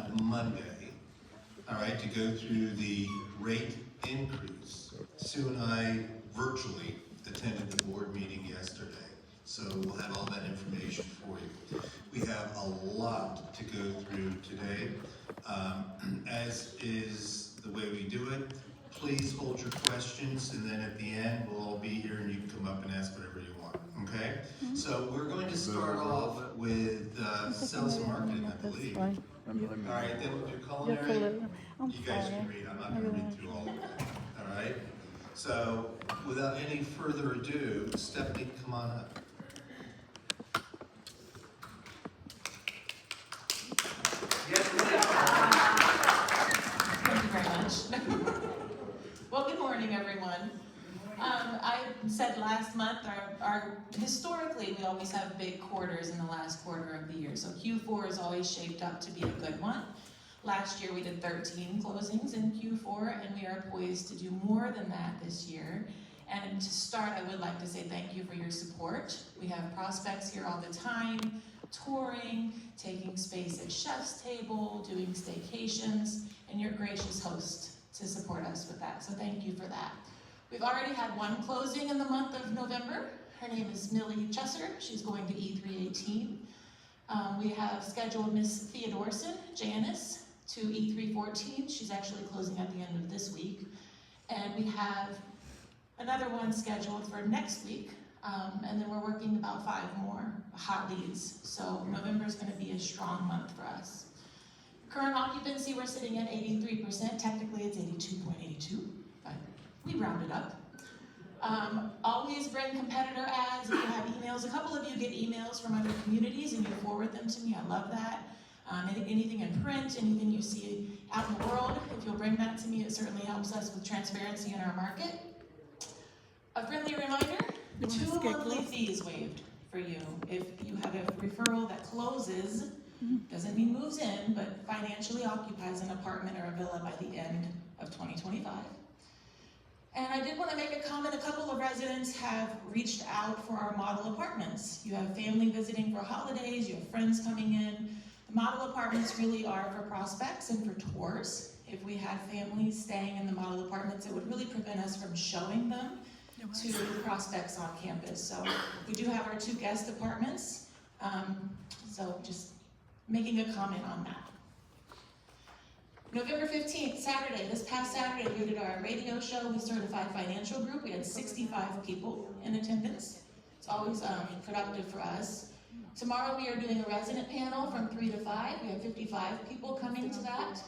on Monday, all right, to go through the rate increase. Sue and I virtually attended the board meeting yesterday, so we'll have all that information for you. We have a lot to go through today. As is the way we do it, please hold your questions, and then at the end, we'll all be here and you can come up and ask whatever you want, okay? So we're going to start off with sales and marketing, I believe. All right, then we'll do culinary. You guys can read, I'm not gonna read through all of that, all right? So without any further ado, Stephanie, come on up. Thank you very much. Well, good morning, everyone. I said last month, historically, we always have big quarters in the last quarter of the year. So Q4 is always shaped up to be a good one. Last year, we did 13 closings in Q4, and we are poised to do more than that this year. And to start, I would like to say thank you for your support. We have prospects here all the time, touring, taking space at Chef's Table, doing staycations, and you're a gracious host to support us with that. So thank you for that. We've already had one closing in the month of November. Her name is Millie Chesser. She's going to E318. We have scheduled Miss Theodorson, Janice, to E314. She's actually closing at the end of this week. And we have another one scheduled for next week. And then we're working about 5 more hot leads. So November is going to be a strong month for us. Current occupancy, we're sitting at 83%. Technically, it's 82.82, but we round it up. Always bring competitor ads. If you have emails, a couple of you get emails from other communities and you forward them to me. I love that. Anything in print, anything you see out in the world, if you'll bring that to me, it certainly helps us with transparency in our market. A friendly reminder, 2 monthly fees waived for you. If you have a referral that closes, doesn't mean moves in, but financially occupies an apartment or a villa by the end of 2025. And I did want to make a comment. A couple of residents have reached out for our model apartments. You have family visiting for holidays, you have friends coming in. The model apartments really are for prospects and for tours. If we had families staying in the model apartments, it would really prevent us from showing them to prospects on campus. So we do have our 2 guest apartments. So just making a comment on that. November 15th, Saturday, this past Saturday, we did our radio show with Certified Financial Group. We had 65 people in attendance. It's always productive for us. Tomorrow we are doing a resident panel from 3 to 5. We have 55 people coming to that.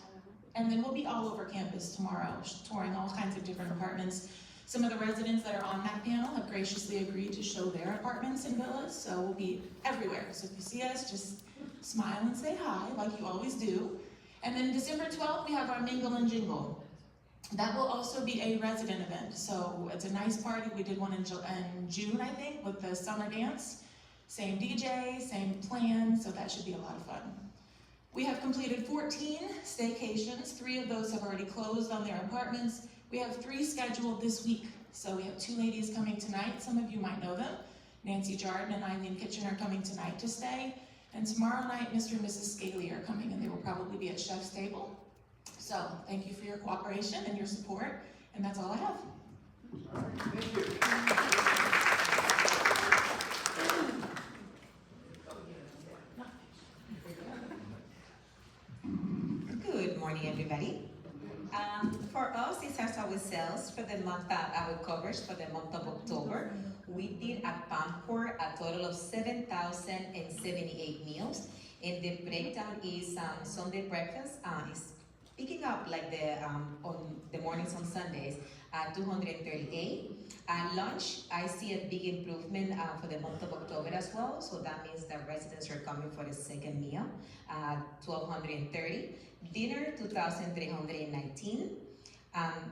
And then we'll be all over campus tomorrow, touring all kinds of different apartments. Some of the residents that are on that panel have graciously agreed to show their apartments and villas, so we'll be everywhere. So if you see us, just smile and say hi, like you always do. And then December 12th, we have our Mingle and Jingle. That will also be a resident event, so it's a nice party. We did one in June, I think, with the summer dance. Same DJ, same plan, so that should be a lot of fun. We have completed 14 staycations. 3 of those have already closed on their apartments. We have 3 scheduled this week. So we have 2 ladies coming tonight. Some of you might know them. Nancy Jarden and Eileen Kitchen are coming tonight to stay. And tomorrow night, Mr. and Mrs. Scaly are coming, and they will probably be at Chef's Table. So thank you for your cooperation and your support, and that's all I have. All right, thank you. Good morning, everybody. For us, it starts out with sales for the month, our coverage for the month of October. We did at Pamport a total of 7,078 meals, and the breakdown is Sunday breakfast is picking up like on the mornings on Sundays at 238. Lunch, I see a big improvement for the month of October as well, so that means that residents are coming for the second meal, 1,230. Dinner, 2,319.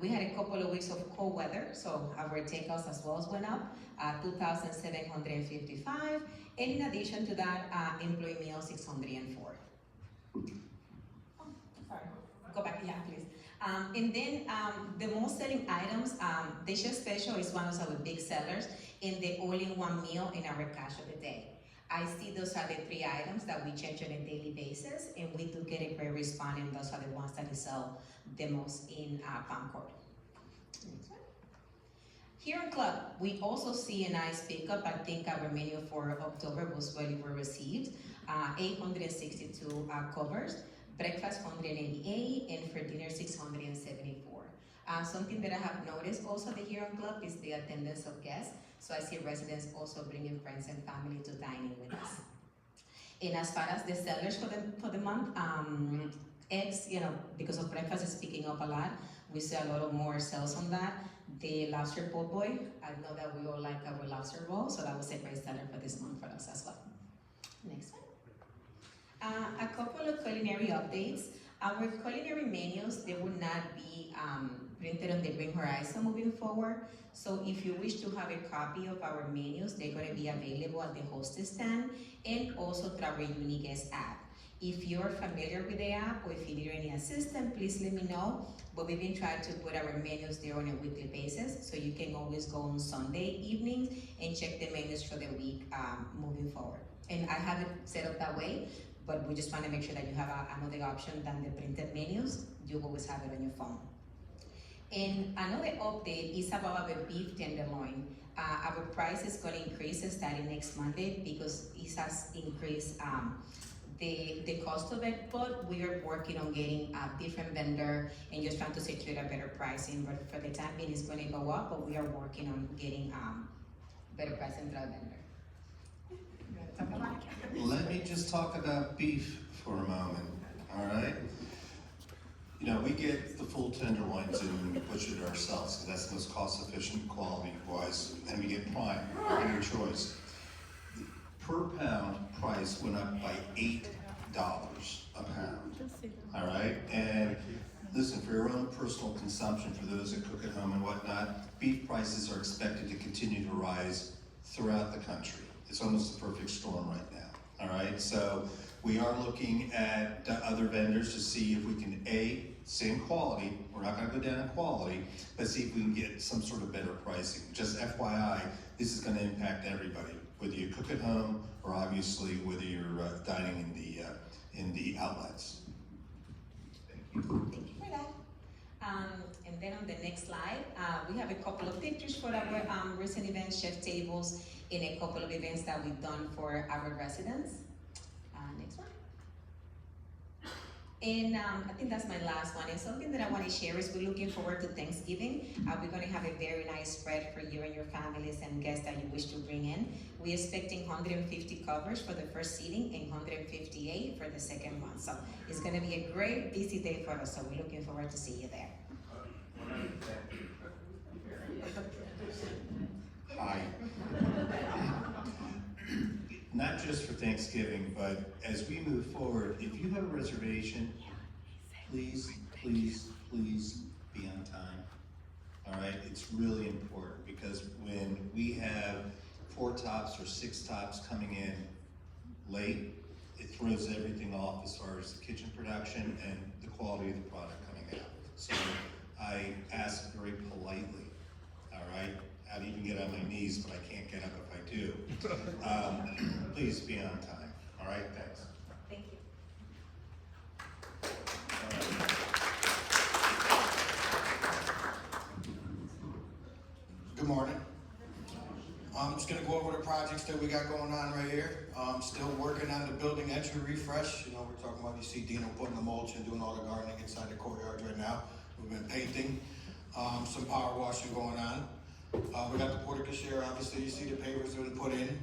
We had a couple of weeks of cold weather, so our takeouts as well went up, 2,755. And in addition to that, employee meal, 604. Oh, sorry, go back, yeah, please. And then the most selling items, the chef special is one of our big sellers, and the all-in-one meal in our cash of the day. I see those are the 3 items that we change on a daily basis, and we do get a great response, and those are the ones that we sell the most in Palm Court. Next one. Here in Club, we also see a nice pickup. I think our menu for October was very well received. 862 covers, breakfast 188, and for dinner 674. Something that I have noticed also here in Club is the attendance of guests. So I see residents also bringing friends and family to dine in with us. And as far as the sellers for the month, eggs, because of breakfast is picking up a lot, we see a lot of more sales on that. The lobster po' boy, I know that we all like our lobster roll, so that was a great seller for this month for us as well. Next one. A couple of culinary updates. Our culinary menus, they will not be printed on the Green Horizon moving forward. So if you wish to have a copy of our menus, they're going to be available at the hostess stand and also through our Uniguest app. If you're familiar with the app or if you need any assistance, please let me know. But we've been trying to put our menus there on a weekly basis, so you can always go on Sunday evenings and check the menus for the week moving forward. And I have it set up that way, but we just want to make sure that you have another option than the printed menus. You always have it on your phone. And another update is about our beef tenderloin. Our price is going to increase starting next Monday because it has increased the cost of it, but we are working on getting a different vendor and just trying to secure a better pricing. But for the time being, it's going to go up, but we are working on getting better pricing through a vendor. Let me just talk about beef for a moment, all right? We get the full tenderloins and we butcher it ourselves, because that's the most cost-efficient quality-wise, and we get prime, our choice. Per pound price went up by $8 a pound, all right? And listen, for your own personal consumption, for those that cook at home and whatnot, beef prices are expected to continue to rise throughout the country. It's almost a perfect storm right now, all right? So we are looking at other vendors to see if we can, same quality, we're not gonna go down in quality, but see if we can get some sort of better pricing. Just FYI, this is gonna impact everybody, whether you cook at home or obviously whether you're dining in the outlets. Thank you for that. And then on the next slide, we have a couple of pictures for our recent events, chef tables, and a couple of events that we've done for our residents. Next one. And I think that's my last one. And something that I want to share is we're looking forward to Thanksgiving. We're going to have a very nice spread for you and your families and guests that you wish to bring in. We're expecting 150 covers for the first seating and 158 for the second one. So it's going to be a great busy day for us. So we're looking forward to see you there. Hi. Not just for Thanksgiving, but as we move forward, if you have a reservation, please, please, please be on time. All right, it's really important because when we have 4 tops or 6 tops coming in late, it throws everything off as far as the kitchen production and the quality of the product coming out. So I ask very politely, all right? I'd even get on my knees, but I can't get up if I do. Please be on time. All right, thanks. Thank you. Good morning. I'm just gonna go over the projects that we got going on right here. Still working on the building entry refresh. We're talking about, you see Dino putting the mulch and doing all the gardening inside the courtyard right now. We've been painting, some power washing going on. We got the porte cochere, obviously you see the pavers that have been put in.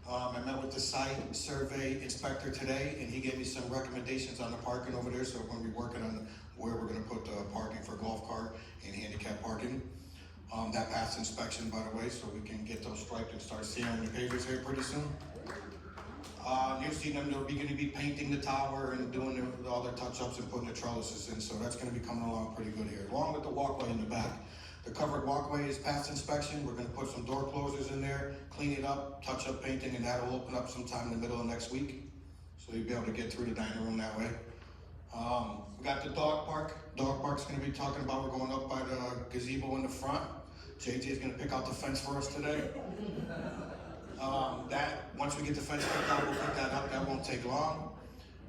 I met with the site survey inspector today and he gave me some recommendations on the parking over there, so we're gonna be working on where we're gonna put the parking for golf cart and handicap parking. That passed inspection, by the way, so we can get those striped and start sealing the pavers here pretty soon. You've seen them, they're gonna be painting the tower and doing all their touch-ups and putting the trellises in, so that's gonna be coming along pretty good here, along with the walkway in the back. The covered walkway is past inspection. We're gonna put some door closers in there, clean it up, touch up painting, and that'll open up sometime in the middle of next week. So you'll be able to get through the dining room that way. We got the dog park. Dog park's gonna be talking about, we're going up by the gazebo in the front. JJ's gonna pick out the fence for us today. Once we get the fence picked out, we'll put that up, that won't take long.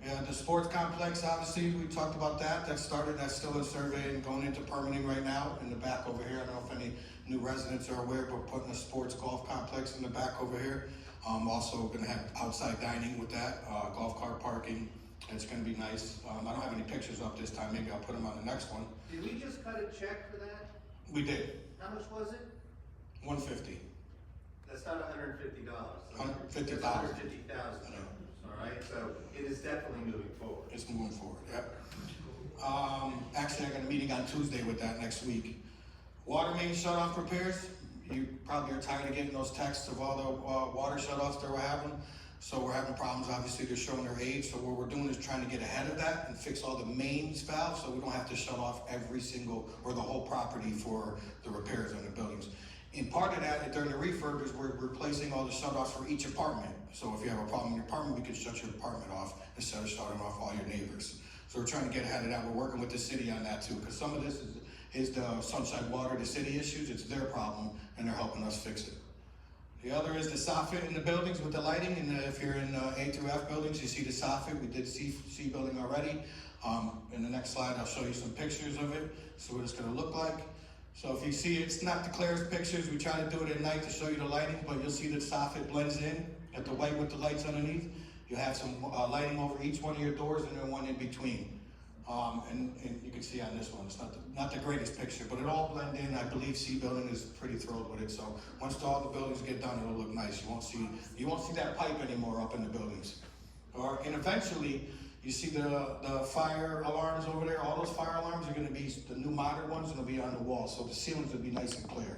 And the sports complex, obviously, we talked about that, that's still in survey and going into permitting right now in the back over here. I don't know if any new residents are aware, but we're putting a sports golf complex in the back over here. Also gonna have outside dining with that, golf cart parking, it's gonna be nice. I don't have any pictures up this time, maybe I'll put them on the next one. Did we just cut a check for that? We did, How much was it? $150. That's not $150. $150,000. $150,000, all right? So it is definitely moving forward. It's moving forward, yep. Actually, I got a meeting on Tuesday with that next week. Water main shut-off repairs, you probably are tired of getting those texts of all the water shut-offs that we're having. So we're having problems, obviously they're showing their age, so what we're doing is trying to get ahead of that and fix all the mains valves, so we don't have to shut off every single, or the whole property for the repairs on the buildings. And part of that, during the refurb, is we're replacing all the shut-offs for each apartment. So if you have a problem in your apartment, we can shut your apartment off instead of shutting off all your neighbors. So we're trying to get ahead of that. We're working with the city on that too, because some of this is the Sunshine Water, the city issues. It's their problem, and they're helping us fix it. The other is the soffit in the buildings with the lighting, and if you're in A through F buildings, you see the soffit. We did C building already. In the next slide, I'll show you some pictures of it, so what it's gonna look like. So if you see, it's not the clearest pictures. We try to do it at night to show you the lighting, but you'll see the soffit blends in at the white with the lights underneath. You have some lighting over each one of your doors and then one in between. And you can see on this one, it's not the greatest picture, but it all blend in. I believe C building is pretty thrilled with it. So once all the buildings get done, it'll look nice. You won't see that pipe anymore up in the buildings. And eventually, you see the fire alarms over there. All those fire alarms are going to be the new modern ones, and they'll be on the wall, so the ceilings will be nice and clear.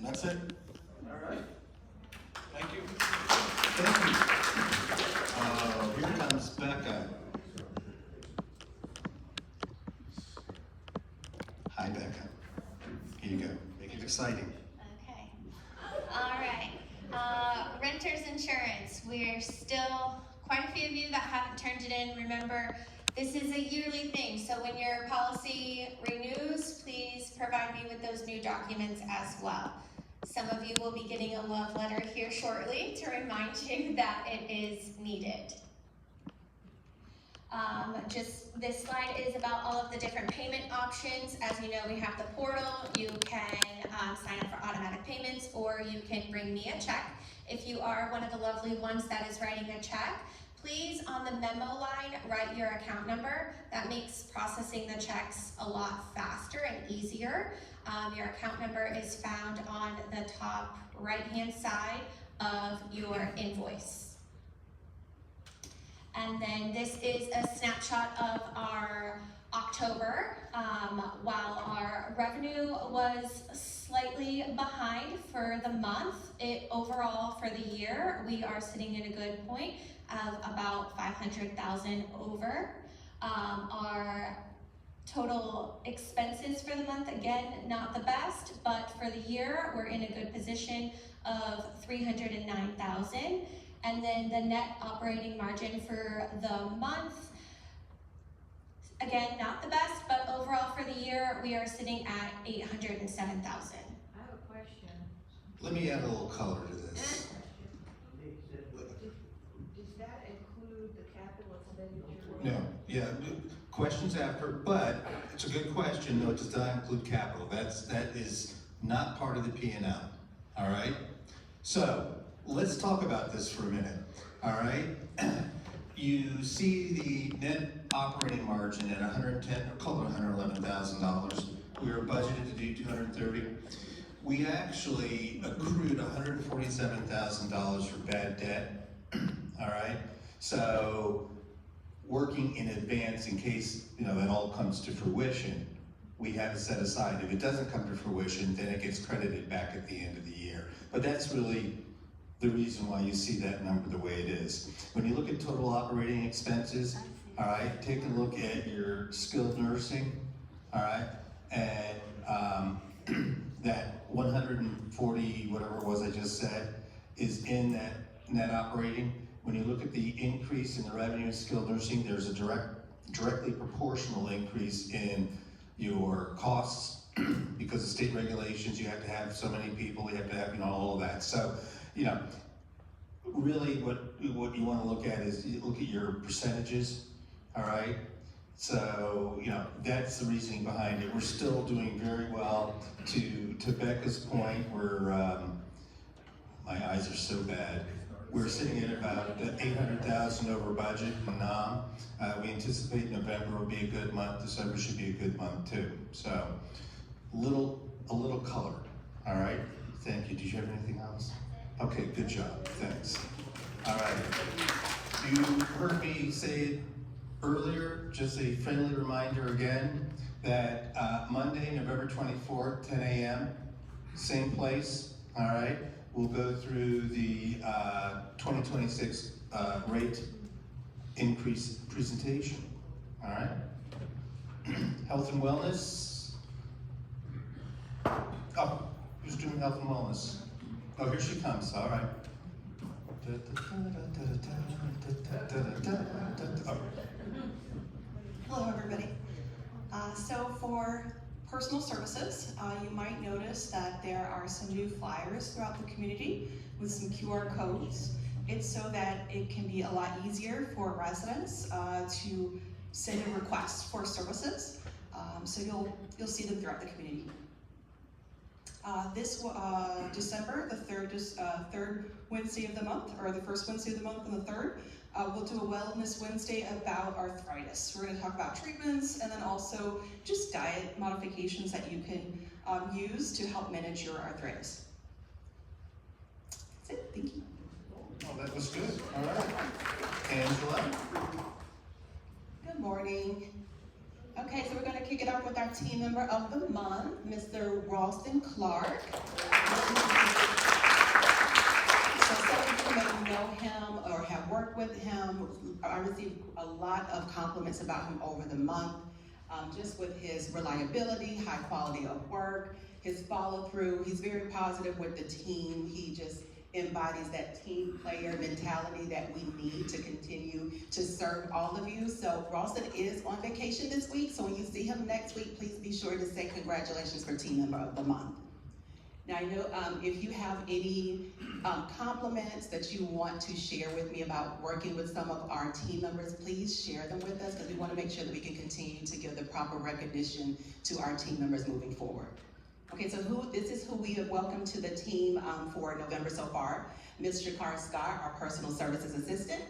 That's it. All right. Thank you. Thank you. Here comes Becca. Hi, Becca. Here you go. Make it exciting. Okay. All right. Renters insurance. We're still quite a few of you that haven't turned it in. Remember, this is a yearly thing. So when your policy renews, please provide me with those new documents as well. Some of you will be getting a love letter here shortly to remind you that it is needed. Just this slide is about all of the different payment options. As you know, we have the portal. You can sign up for automatic payments, or you can bring me a check. If you are one of the lovely ones that is writing a check, please on the memo line write your account number. That makes processing the checks a lot faster and easier. Your account number is found on the top right-hand side of your invoice. And then this is a snapshot of our October. While our revenue was slightly behind for the month, overall for the year, we are sitting in a good point of about 500,000 over. Our total expenses for the month, again, not the best, but for the year, we're in a good position of 309,000. And then the net operating margin for the month, again, not the best, but overall for the year, we are sitting at 807,000. I have a question. Let me add a little color to this. Does that include the capital expenditure? No, yeah, questions after, but it's a good question. No, it does not include capital. That is not part of the P&L, all right? So, let's talk about this for a minute, all right? You see the net operating margin at 110, or call it $111,000. We were budgeted to do 230. We actually accrued $147,000 for bad debt, all right? So, working in advance in case, that all comes to fruition, we have it set aside. If it doesn't come to fruition, then it gets credited back at the end of the year. But that's really the reason why you see that number the way it is. When you look at total operating expenses, all right, take a look at your skilled nursing, all right, and that 140, whatever it was I just said, is in that net operating. When you look at the increase in the revenue in skilled nursing, there's a directly proportional increase in your costs because of state regulations, you have to have so many people, you have to have, all of that. So, really what you want to look at is you look at your percentages, all right? So, that's the reasoning behind it. We're still doing very well. To Becca's point, my eyes are so bad. We're sitting at about 800,000 over budget in NOM. We anticipate November will be a good month. December should be a good month too. So, a little color, all right? Thank you. Did you have anything else? Okay, good job. Thanks. All right. You heard me say it earlier, just a friendly reminder again, that Monday, November 24th, 10 a.m., same place, all right? We'll go through the 2026 rate increase presentation, all right? Health and wellness. Oh, who's doing health and wellness? Oh, here she comes, all right. Oh. Hello, everybody. So for personal services, you might notice that there are some new flyers throughout the community with some QR codes. It's so that it can be a lot easier for residents to send in requests for services. So you'll see them throughout the community. This December, the third Wednesday of the month, or the first Wednesday of the month and the third, we'll do a Wellness Wednesday about arthritis. We're going to talk about treatments and then also just diet modifications that you can use to help manage your arthritis. That's it. Thank you. Oh, that was good. All right. Angela? Good morning. Okay, so we're going to kick it off with our team member of the month, Mr. Ralston Clark. So some of you may know him or have worked with him. I received a lot of compliments about him over the month, just with his reliability, high quality of work, his follow through. He's very positive with the team. He just embodies that team player mentality that we need to continue to serve all of you. So Ralston is on vacation this week, so when you see him next week, please be sure to say congratulations for Team Member of the Month. Now I know if you have any compliments that you want to share with me about working with some of our team members, please share them with us because we want to make sure that we can continue to give the proper recognition to our team members moving forward. Okay, so this is who we have welcomed to the team for November so far. Ms. Shakar Scott, our Personal Services Assistant.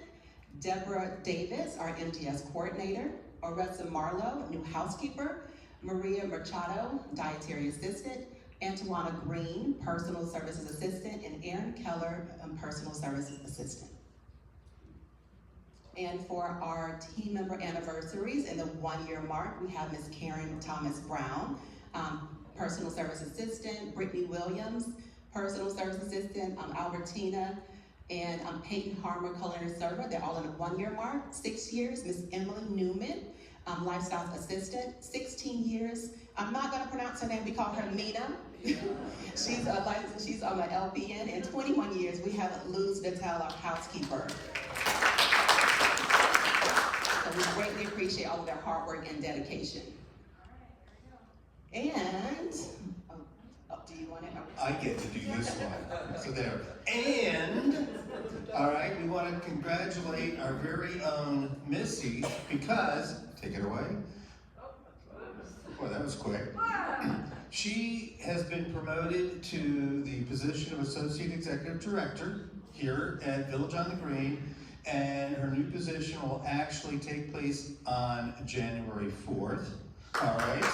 Deborah Davis, our MDS Coordinator. Oressa Marlowe, new housekeeper. Maria Machado, Dietary Assistant. Antoana Green, Personal Services Assistant. And Erin Keller, Personal Services Assistant. And for our team member anniversaries in the 1 year mark, we have Ms. Karen Thomas Brown, Personal Service Assistant, Brittany Williams, Personal Service Assistant, Albertina, and Peyton Harmer, Culinary Server. They're all in the 1 year mark. 6 years, Miss Emily Newman, Lifestyle Assistant, 16 years. I'm not gonna pronounce her name, we call her Mina. She's an LPN, and 21 years, we have Luz Natel, our housekeeper. So we greatly appreciate all of their hard work and dedication. And, do you want it? I get to do this one. So there. And, all right, we want to congratulate our very own Missy because, take it away. Boy, that was quick. She has been promoted to the position of Associate Executive Director here at Village on the Green, and her new position will actually take place on January 4th. All right, so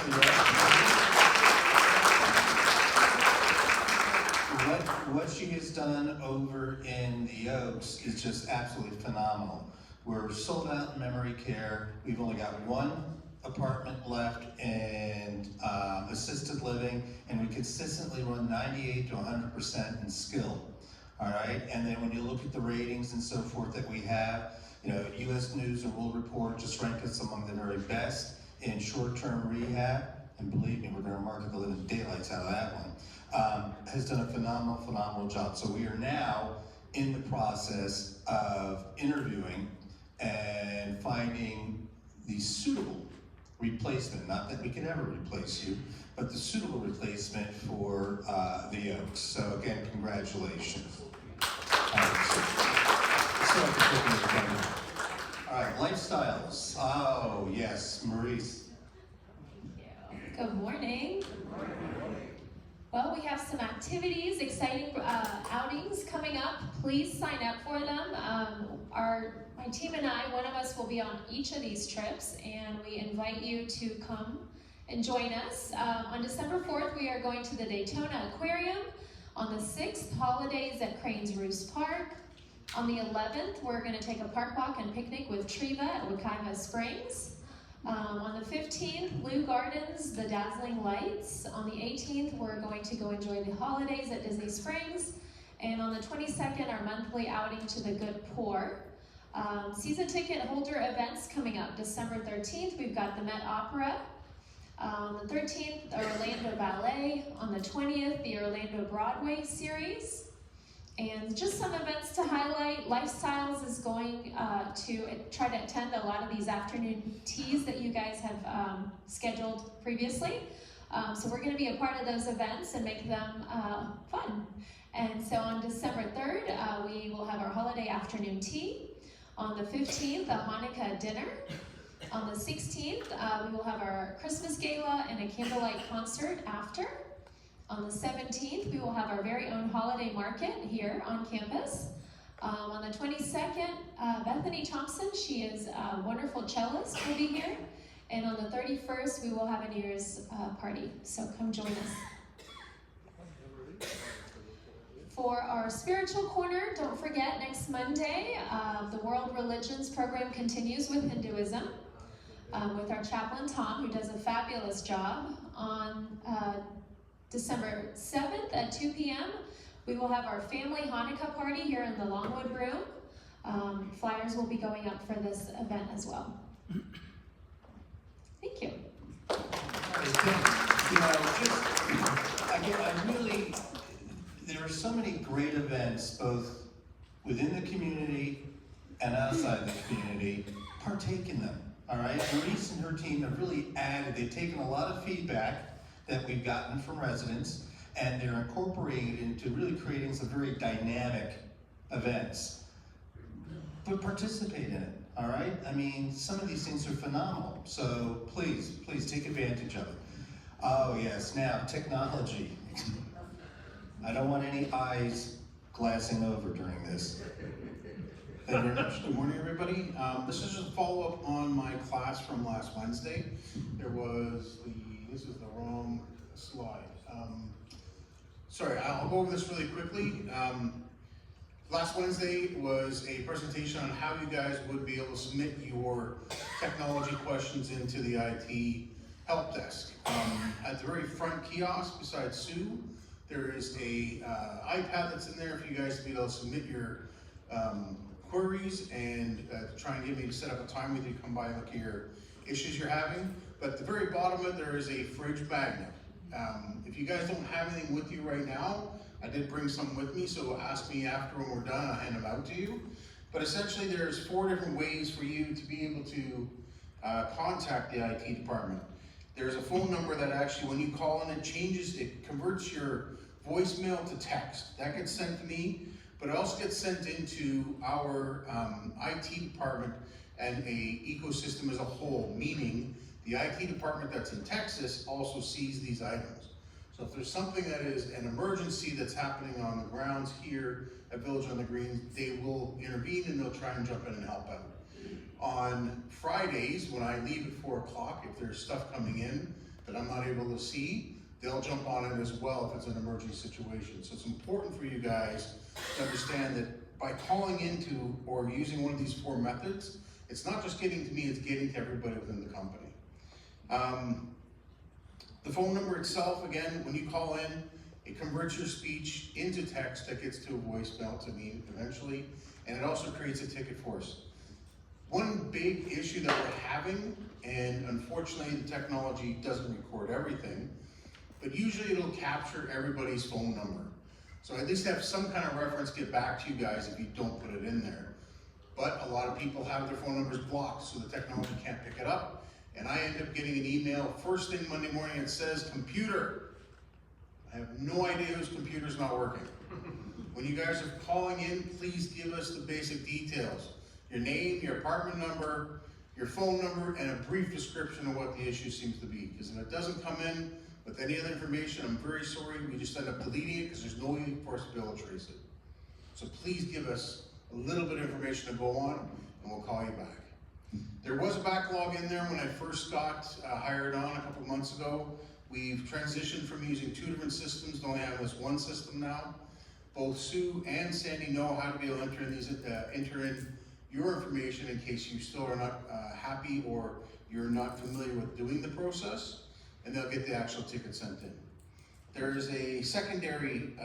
what she has done over in the Oaks is just absolutely phenomenal. We're sold out in memory care. We've only got one apartment left in assisted living, and we consistently run 98 to 100% in skilled. All right, and then when you look at the ratings and so forth that we have, U.S. News and World Report just ranked us among the very best in short-term rehab, and believe me, we're going to market the living daylights out of that one, has done a phenomenal job. So we are now in the process of interviewing and finding the suitable replacement, not that we can ever replace you, but the suitable replacement for the Oaks. So again, congratulations. All right, lifestyles. Oh, yes, Maurice. Good morning. Well, we have some activities, exciting outings coming up. Please sign up for them. My team and I, one of us will be on each of these trips, and we invite you to come and join us. On December 4th, we are going to the Daytona Aquarium. On the 6th, holidays at Cranes Roost Park. On the 11th, we're going to take a park walk and picnic with Triva at Wekiva Springs. On the 15th, Blue Gardens, the Dazzling Lights. On the 18th, we're going to go enjoy the holidays at Disney Springs. And on the 22nd, our monthly outing to the Good Poor. Season ticket holder events coming up. December 13th, we've got the Met Opera. On the 13th, the Orlando Ballet. On the 20th, the Orlando Broadway series. And just some events to highlight. Lifestyles is going to try to attend a lot of these afternoon teas that you guys have scheduled previously. So we're going to be a part of those events and make them fun. And so on December 3rd, we will have our holiday afternoon tea. On the 15th, a Hanukkah dinner. On the 16th, we will have our Christmas gala and a candlelight concert after. On the 17th, we will have our very own holiday market here on campus. On the 22nd, Bethany Thompson, she is a wonderful cellist, will be here. And on the 31st, we will have a New Year's party, so come join us. For our spiritual corner, don't forget, next Monday, the World Religions program continues with Hinduism, with our chaplain Tom, who does a fabulous job. On December 7th at 2 p.m., we will have our family Hanukkah party here in the Longwood Room. Flyers will be going up for this event as well. Thank you. There are so many great events, both within the community and outside the community. Partake in them, all right? Maurice and her team have really they've taken a lot of feedback that we've gotten from residents, and they're incorporating it into really creating some very dynamic events. But participate in it, all right? I mean, some of these things are phenomenal, so please take advantage of it. Oh yes, now technology. I don't want any eyes glassing over during this. Thank you very much. Good morning, everybody. This is just a follow-up on my class from last Wednesday. This is the wrong slide. Sorry, I'll go over this really quickly. Last Wednesday was a presentation on how you guys would be able to submit your technology questions into the IT help desk. At the very front kiosk beside Sue, there is a iPad that's in there for you guys to be able to submit your queries and try and get me to set up a time with you to come by and look at your issues you're having. But at the very bottom of it, there is a fridge magnet. If you guys don't have anything with you right now, I did bring some with me, so ask me after when we're done, I'll hand them out to you. But essentially, there's 4 different ways for you to be able to contact the IT department. There's a phone number that actually, when you call in, it converts your voicemail to text. That gets sent to me, but it also gets sent into our IT department and a ecosystem as a whole, meaning the IT department that's in Texas also sees these items. So if there's something that is an emergency that's happening on the grounds here at Village on the Green, they will intervene and they'll try and jump in and help out. On Fridays, when I leave at 4 o'clock, if there's stuff coming in that I'm not able to see, they'll jump on it as well if it's an emergency situation. So it's important for you guys to understand that by calling into or using one of these 4 methods, it's not just getting to me, it's getting to everybody within the company. The phone number itself, again, when you call in, it converts your speech into text that gets to a voicemail to me eventually, and it also creates a ticket for us. One big issue that we're having, and unfortunately the technology doesn't record everything, but usually it'll capture everybody's phone number. So at least have some kind of reference to get back to you guys if you don't put it in there. But a lot of people have their phone numbers blocked, so the technology can't pick it up. and I end up getting an email first thing Monday morning that says computer. I have no idea whose computer's not working. When you guys are calling in, please give us the basic details. Your name, your apartment number, your phone number, and a brief description of what the issue seems to be. Because if it doesn't come in with any other information, I'm very sorry, we just end up deleting it because there's no way for us to be able to trace it. So please give us a little bit of information to go on, and we'll call you back. There was a backlog in there when I first got hired on a couple months ago. We've transitioned from using 2 different systems to only having this one system now. Both Sue and Sandy know how to be able to enter in your information in case you still are not happy or you're not familiar with doing the process, and they'll get the actual ticket sent in. There is a secondary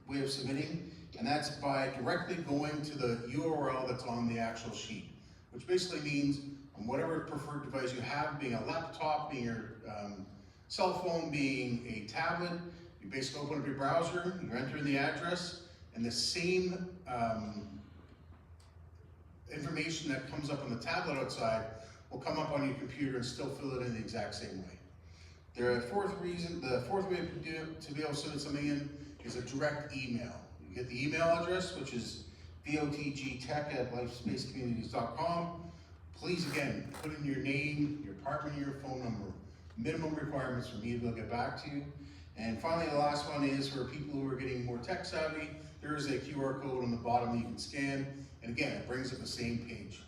way of submitting, and that's by directly going to the URL that's on the actual sheet, which basically means on whatever preferred device you have, being a laptop, being your cell phone, being a tablet, you basically open up your browser, you enter in the address, and the same information that comes up on the tablet outside will come up on your computer and still fill it in the exact same way. The fourth way to be able to send something in is a direct email. You get the email address, which is botgtech@lifespacecommunities.com. Please, again, put in your name, your apartment, your phone number. Minimum requirements for me to be able to get back to you. And finally, the last one is for people who are getting more tech savvy, there is a QR code on the bottom that you can scan. And again, it brings up the same page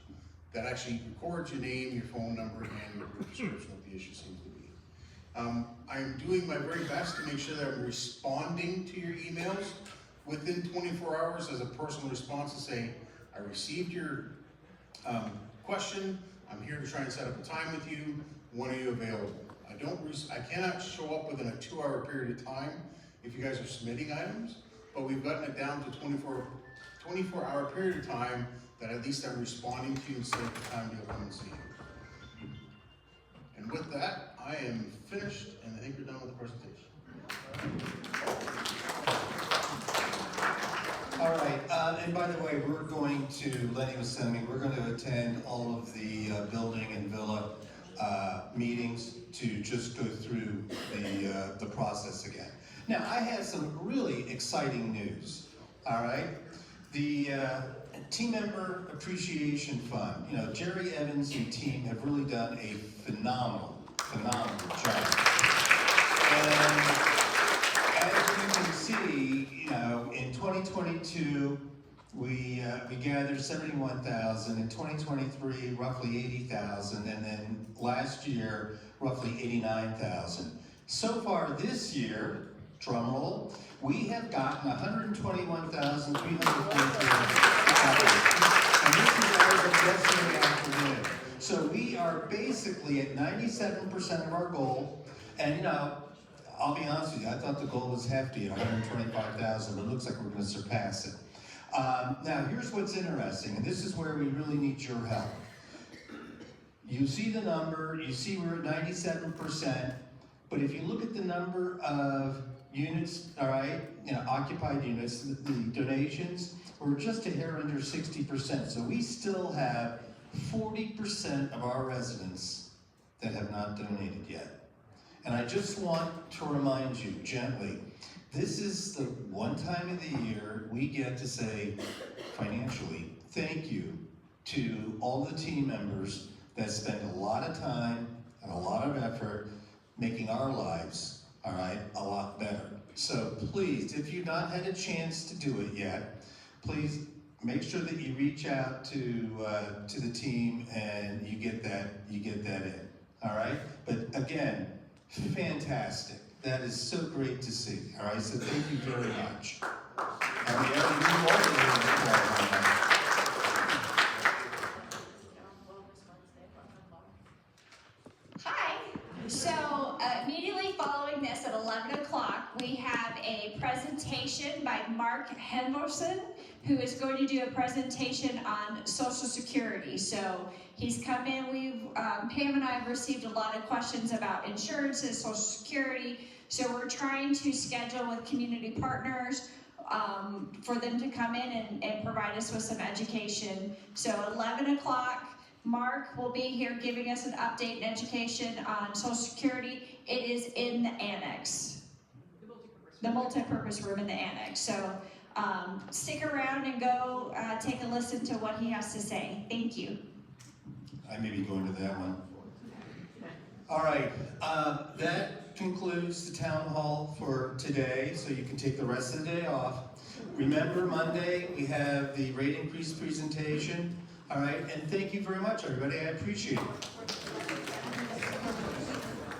that actually records your name, your phone number, and your description of what the issue seems to be. I'm doing my very best to make sure that I'm responding to your emails within 24 hours as a personal response to say, I received your question, I'm here to try and set up a time with you, when are you available? I cannot show up within a 2-hour period of time if you guys are submitting items, but we've gotten it down to 24-hour period of time that at least I'm responding to you and setting the time to come and see you. And with that, I am finished, and I think we're done with the presentation. All right, and by the way, we're going to, Lenny was telling me, we're going to attend all of the building and villa meetings to just go through the process again. Now, I have some really exciting news, all right? The Team Member Appreciation Fund, you know, Jerry Evans and team have really done a phenomenal job. And as you can see, you know, in 2022, we gathered 71,000, in 2023, roughly 80,000, and then last year, roughly 89,000. So far this year, drum roll, we have gotten 121,343. And this is as of yesterday afternoon. So we are basically at 97% of our goal, and you know, I'll be honest with you, I thought the goal was hefty at 125,000, but it looks like we're going to surpass it. Now, here's what's interesting, and this is where we really need your help. You see the number, you see we're at 97%, but if you look at the number of units, all right, you know, occupied units, the donations, we're just a hair under 60%. So we still have 40% of our residents that have not donated yet. And I just want to remind you gently, this is the one time of the year we get to say financially, thank you to all the team members that spend a lot of time and a lot of effort making our lives, all right, a lot better. So please, if you've not had a chance to do it yet, please make sure that you reach out to the team and you get that in, all right? But again, fantastic. That is so great to see, all right? So thank you very much. And we have Hi. So immediately following this at 11 o'clock, we have a presentation by Mark Henderson, who is going to do a presentation on Social Security. So he's come in, Pam and I have received a lot of questions about insurances, Social Security. So we're trying to schedule with community partners for them to come in and provide us with some education. So 11 o'clock, Mark will be here giving us an update and education on Social Security. It is in the annex. The multipurpose room in the annex. So stick around and go take a listen to what he has to say. Thank you. I may be going to that one. All right, that concludes the town hall for today, so you can take the rest of the day off. Remember, Monday, we have the rate increase presentation. All right, and thank you very much, everybody. I appreciate it.